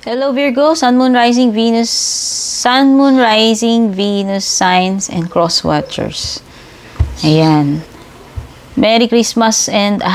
Hello Virgo, Sun, Moon, Rising, Venus, signs, and cross watchers. Ayan. Merry Christmas and a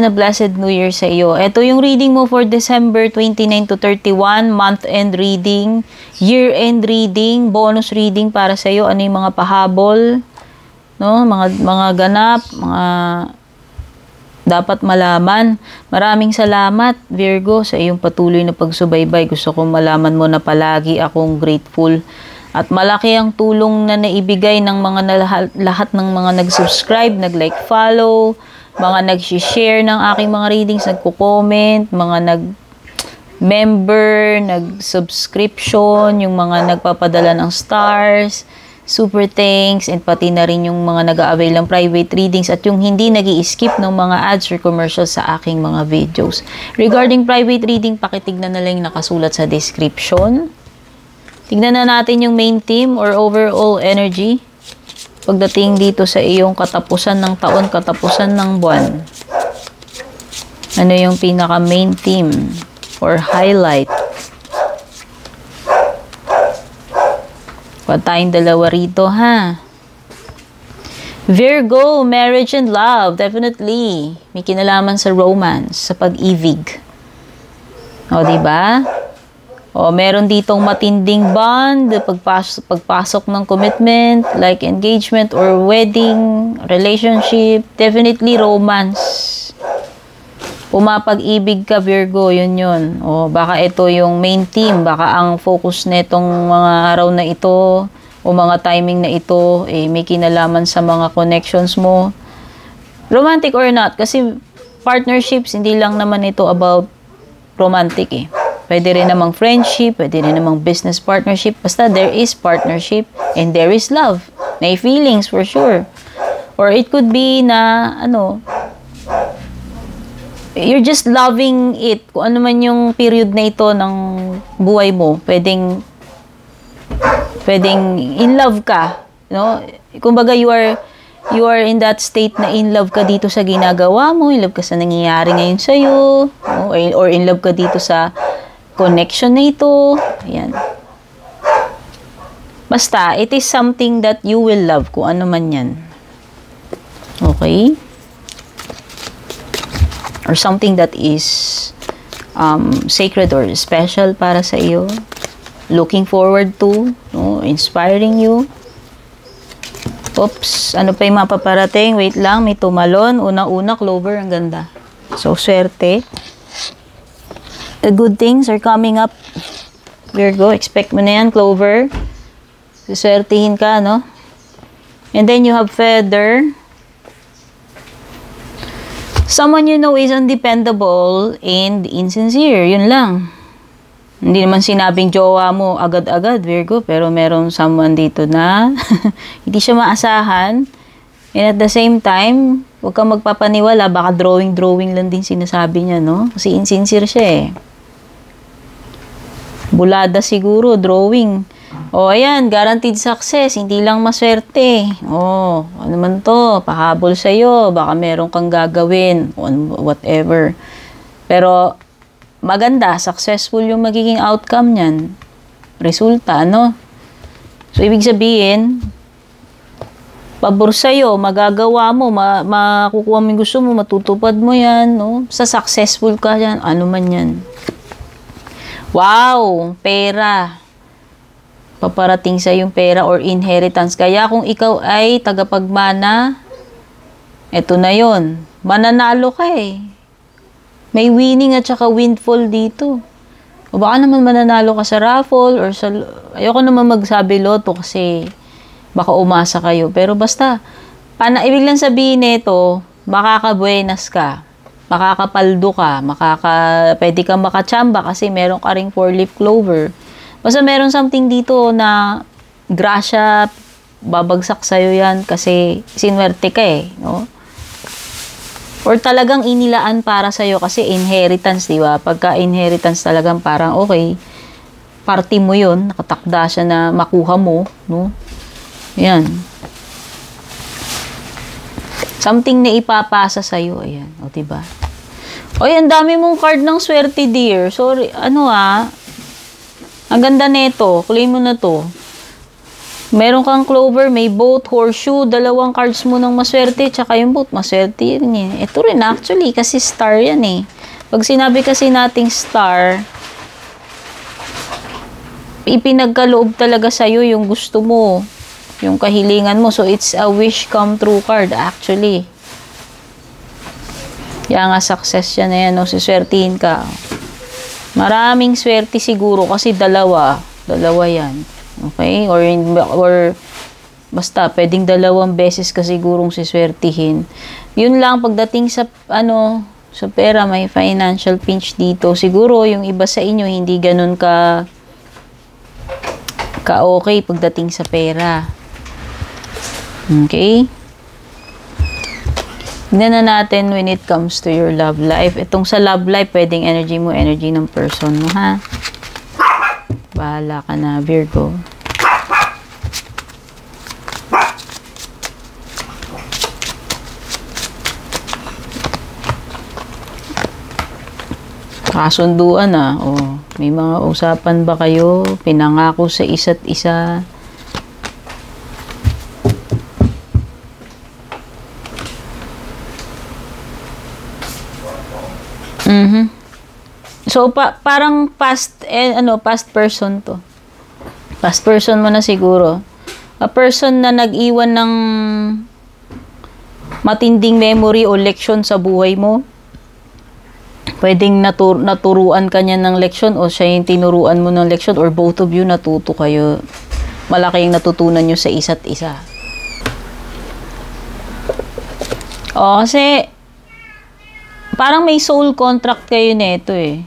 blessed New Year sa iyo. Ito yung reading mo for December 29 to 31, month-end reading, year-end reading, bonus reading para sa iyo. Ano yung mga pahabol, no? Mga ganap, mga dapat malaman. Maraming salamat, Virgo, sa iyong patuloy na pagsubaybay. Gusto kong malaman mo na palagi akong grateful. At malaki ang tulong na naibigay ng mga lahat ng mga nag-subscribe, nag-like, follow, mga nag-share ng aking mga readings, nagko-comment, mga nag-member, nag-subscription, yung mga nagpapadala ng stars, super thanks, and pati na rin yung mga nag-a-avail ng private readings at yung hindi nag-i-skip ng mga ads or commercials sa aking mga videos. Regarding private reading, pakitignan na lang yung nakasulat sa description. Tignan na natin yung main theme or overall energy pagdating dito sa iyong katapusan ng taon, katapusan ng buwan. Ano yung pinaka main theme or highlight? Kuha tayong dalawa rito, ha? Virgo, marriage and love. Definitely. May kinalaman sa romance, sa pag-ibig. O, diba? O, meron ditong matinding bond, pagpasok ng commitment, like engagement or wedding, relationship. Definitely romance. Pumapag-ibig ka, Virgo, yun. O, baka ito yung main theme, baka ang focus netong mga araw na ito, o mga timing na ito, may kinalaman sa mga connections mo. Romantic or not, kasi partnerships, hindi lang naman ito about romantic Pwede rin namang friendship, pwede rin namang business partnership, basta there is partnership, and there is love. May feelings, for sure. Or it could be na, you're just loving it. Kung ano man yung period na ito ng buhay mo, pwedeng in love ka, Kumbaga you are in that state na in love ka dito sa ginagawa mo, in love ka sa nangyayari ngayon sa iyo, or in love ka dito sa connection na ito. Ayan. Basta, it is something that you will love, kung ano man yan. Okay? Or something that is sacred or special para sa iyo, looking forward to, inspiring you. Oops, ano pa yung mapaparating? Wait lang, may tumalon. Una-una, Clover, ang ganda. So, swerte. Good things are coming up, Virgo. Expect mo na yan, Clover. Siswertihin ka, no? And then you have Feather. Someone you know is undependable and insincere. Yun lang. Hindi naman sinabing jowa mo agad-agad, Virgo. Pero meron someone dito na hindi siya maasahan. And at the same time, huwag kang magpapaniwala. Baka drawing lang din sinasabi niya, no? Kasi insincere siya Bulada siguro, drawing. O, ayan, guaranteed success. Hindi lang maswerte. O, ano man to? Pahabol sa'yo. Baka meron kang gagawin. Whatever. Pero, maganda. Successful yung magiging outcome niyan. Resulta, So, ibig sabihin, pabor sa'yo, magagawa mo, makukuha mo yung gusto mo, matutupad mo yan, Sa successful ka yan, ano man yan. Wow! Pera. Paparating sa yung pera or inheritance. Kaya kung ikaw ay tagapagmana, eto na yon. Mananalo ka May winning at saka windfall dito. O baka naman mananalo ka sa raffle or sa... Ayoko naman magsabi loto kasi baka umasa kayo. Pero basta, ibig lang sabihin nito, makakabuenas ka. Makakapaldo ka. Pwede kang makachamba kasi meron ka ring 4-leaf clover. Basta meron something dito na grasya, babagsak sa'yo yan kasi sinwerte ka Or talagang inilaan para sa'yo kasi inheritance, di ba? Pagka inheritance talagang parang okay, party mo yun, nakatakda siya na makuha mo, Yan. Something na ipapasa sa'yo, ayan, di ba? Oy, ang dami mong card ng swerte, dear. Sorry, ano ang ganda nito. Claim mo na to. Meron kang clover, may boat, horseshoe, dalawang cards mo ng maswerte, tsaka yung boat, maswerte yun eh. Ito rin actually, kasi star yan eh. Pag sinabi kasi nating star, ipinagkaloob talaga sa'yo yung gusto mo, yung kahilingan mo. So, it's a wish come true card actually. Kaya nga success yan na yan, no? Siswertihin ka. Maraming swerte siguro kasi dalawa yan. Okay? Or basta, pwedeng dalawang beses ka sigurong siswertihin. Yun lang, pagdating sa, sa pera, may financial pinch dito. Siguro, yung iba sa inyo, hindi ganun ka okay pagdating sa pera. Okay? Tignan na natin when it comes to your love life. Itong sa love life, pwedeng energy mo, energy ng person mo, ha? Bahala ka na, Virgo. Kasunduan oh. May mga usapan ba kayo? Pinangako sa isa't isa? So, parang past person to. Past person mo na siguro. A person na nag-iwan ng matinding memory o leksyon sa buhay mo. Pwedeng naturuan ka niya ng leksyon o siya yung tinuruan mo ng leksyon or both of you natuto kayo. Malaking natutunan nyo sa isa't isa. Kasi parang may soul contract kayo nito eh.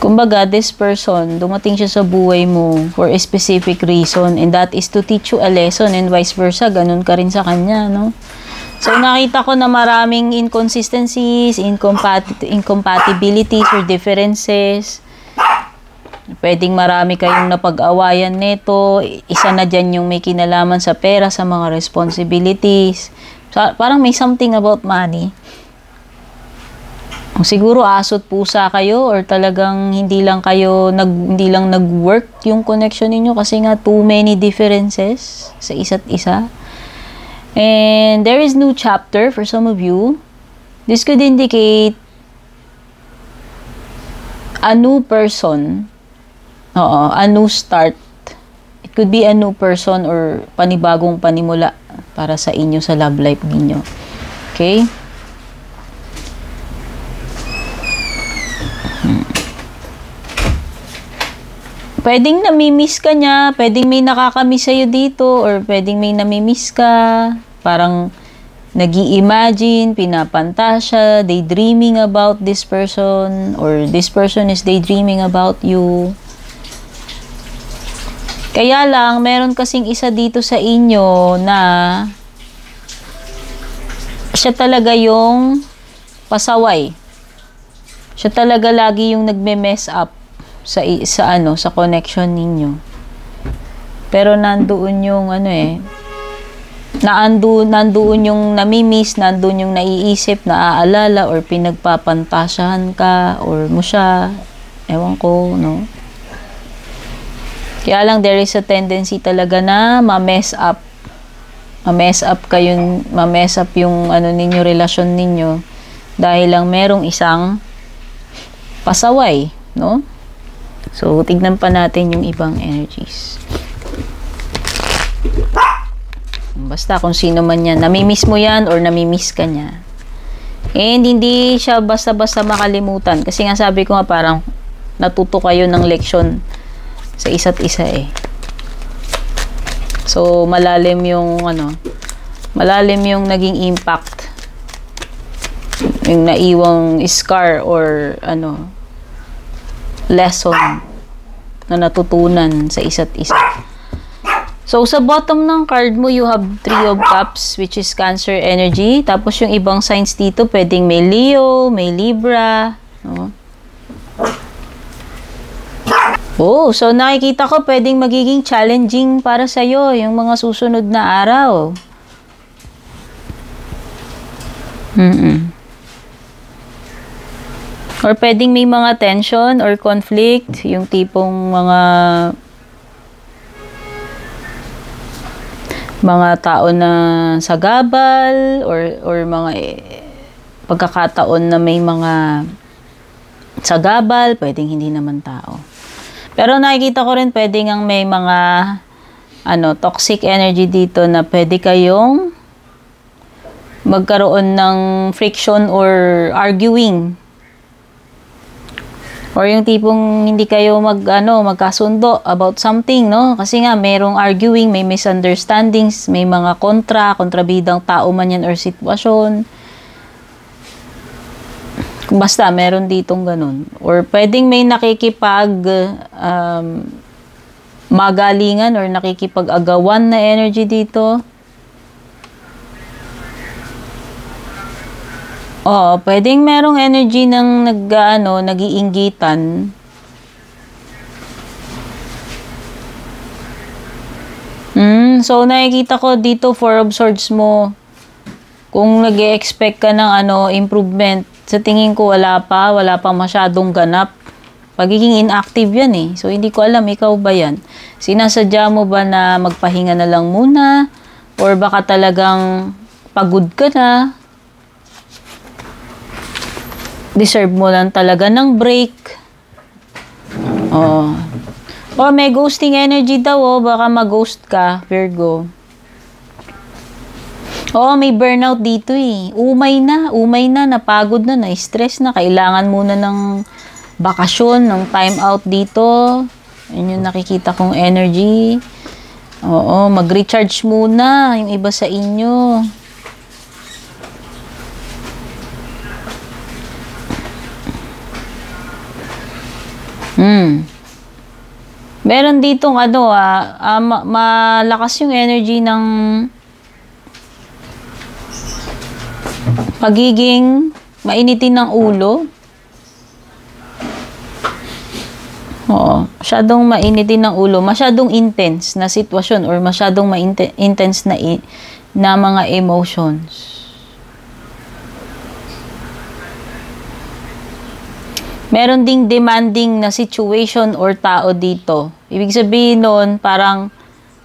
Kumbaga, this person, dumating siya sa buhay mo for a specific reason and that is to teach you a lesson and vice versa, ganun ka rin sa kanya, no? So, nakita ko na maraming inconsistencies, incompatibilities or differences. Pwedeng marami kayong napag-awayan nito. Isa na dyan yung may kinalaman sa pera, sa mga responsibilities. So, parang may something about money. Siguro asot pusa kayo or talagang hindi lang nag-work yung connection ninyo kasi nga too many differences sa isa't isa. And there is new chapter for some of you. This could indicate a new person. A new start. It could be a new person or panibagong panimula para sa inyo sa love life ninyo. Okay? Pwedeng namimiss ka niya, pwedeng may nakakamiss sa'yo dito, or pwedeng may namimiss ka, parang nag-i-imagine, pinapantasya, daydreaming about this person, or this person is daydreaming about you. Kaya lang, meron kasing isa dito sa inyo na siya talaga yung pasaway. Siya talaga lagi yung nagme-mess up sa connection ninyo. Pero nandoon yung nandoon yung namimiss, nandoon yung naiisip, naaalala or pinagpapantasyahan ka or mo siya. Ewan ko, no? Kaya lang there is a tendency talaga na ma-mess up yung ninyo, relasyon ninyo dahil lang merong isang pasaway, no? So, tignan pa natin yung ibang energies. Basta kung sino man yan, namimiss mo yan or namimiss ka niya. And hindi siya basta-basta makalimutan. Kasi nga sabi ko nga parang natuto kayo ng leksyon sa isa't isa eh. So, malalim yung naging impact. Yung naiwang scar or lesson na natutunan sa isa't isa. So, sa bottom ng card mo, you have 3 of Cups, which is Cancer energy. Tapos, yung ibang signs dito, pwedeng may Leo, may Libra. No? Oh, so nakikita ko, pwedeng magiging challenging para sa'yo yung mga susunod na araw. Or pwedeng may mga tension or conflict, yung tipong mga tao na sagabal or mga pagkakataon na may mga sagabal, pwedeng hindi naman tao. Pero nakikita ko rin pwedeng ang may mga toxic energy dito na pwede kayong magkaroon ng friction or arguing. Or yung tipong hindi kayo magkasundo about something, no? Kasi nga, merong arguing, may misunderstandings, may mga kontrabidang tao man yan or sitwasyon. Basta, meron ditong ganun. Or pwedeng may magalingan or nakikipag-agawan na energy dito. Pwedeng merong energy ng nag-iinggitan. So, nakikita ko dito, Four of Swords mo. Kung nag-e-expect ka ng improvement, sa tingin ko wala pa masyadong ganap. Pagiging inactive yan eh. So, hindi ko alam, ikaw ba yan? Sinasadya mo ba na magpahinga na lang muna? Or baka talagang pagod ka na? Deserve mo lang talaga ng break. May ghosting energy daw, baka mag-ghost ka, Virgo. May burnout dito eh. Umay na, napagod na, na-stress na, kailangan muna ng bakasyon, ng time out dito. Yun yung nakikita kong energy. Mag-recharge muna yung iba sa inyo. Meron ditong malakas yung energy ng pagiging mainitin ng ulo. Masyadong mainitin ng ulo, masyadong intense na sitwasyon or masyadong intense na mga emotions. Meron ding demanding na situation or tao dito. Ibig sabihin nun, parang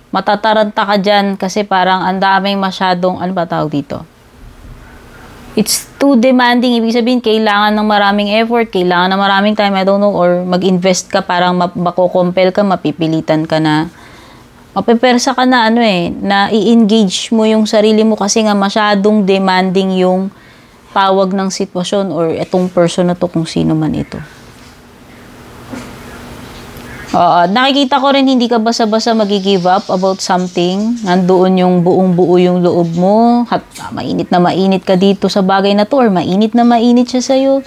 matataranta ka dyan kasi parang ang daming masyadong, ano ba tawag dito? It's too demanding. Ibig sabihin, kailangan ng maraming effort, kailangan ng maraming time, I don't know, or mag-invest ka, parang makukompel ka, mapipilitan ka na, mapipersa ka na, na i-engage mo yung sarili mo kasi nga masyadong demanding yung tawag ng sitwasyon or itong person na to kung sino man ito. Nakikita ko rin hindi ka basa-basa magi-give up about something. Nandoon yung buong-buo yung loob mo. Mainit na mainit ka dito sa bagay na to or mainit na mainit siya sa'yo.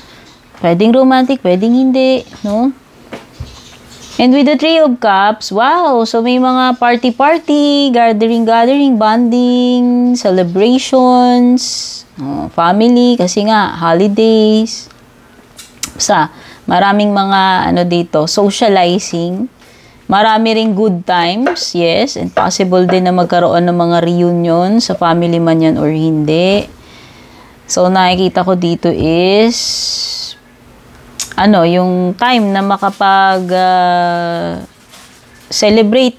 Pwedeng romantic, pwedeng hindi. No? And with the Three of Cups, wow! So may mga party-party, gathering, bonding, celebrations, family, kasi nga, holidays. Basta, maraming mga, dito, socializing. Marami ring good times, yes. And possible din na magkaroon ng mga reunion sa family man yan or hindi. So, nakikita ko dito is, yung time na celebrate,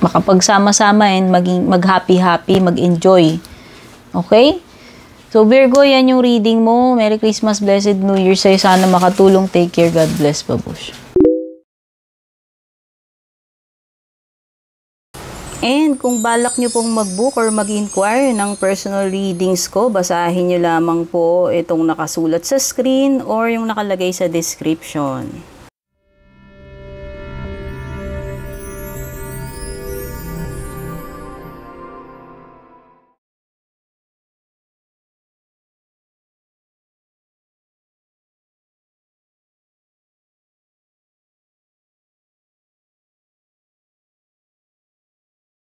makapagsama-sama and mag-happy-happy, mag-enjoy. Okay? So, Virgo, yan yung reading mo. Merry Christmas, Blessed New Year sa'yo. Sana makatulong. Take care. God bless. Babush. And kung balak nyo pong mag-book or mag-inquire ng personal readings ko, basahin nyo lamang po itong nakasulat sa screen or yung nakalagay sa description.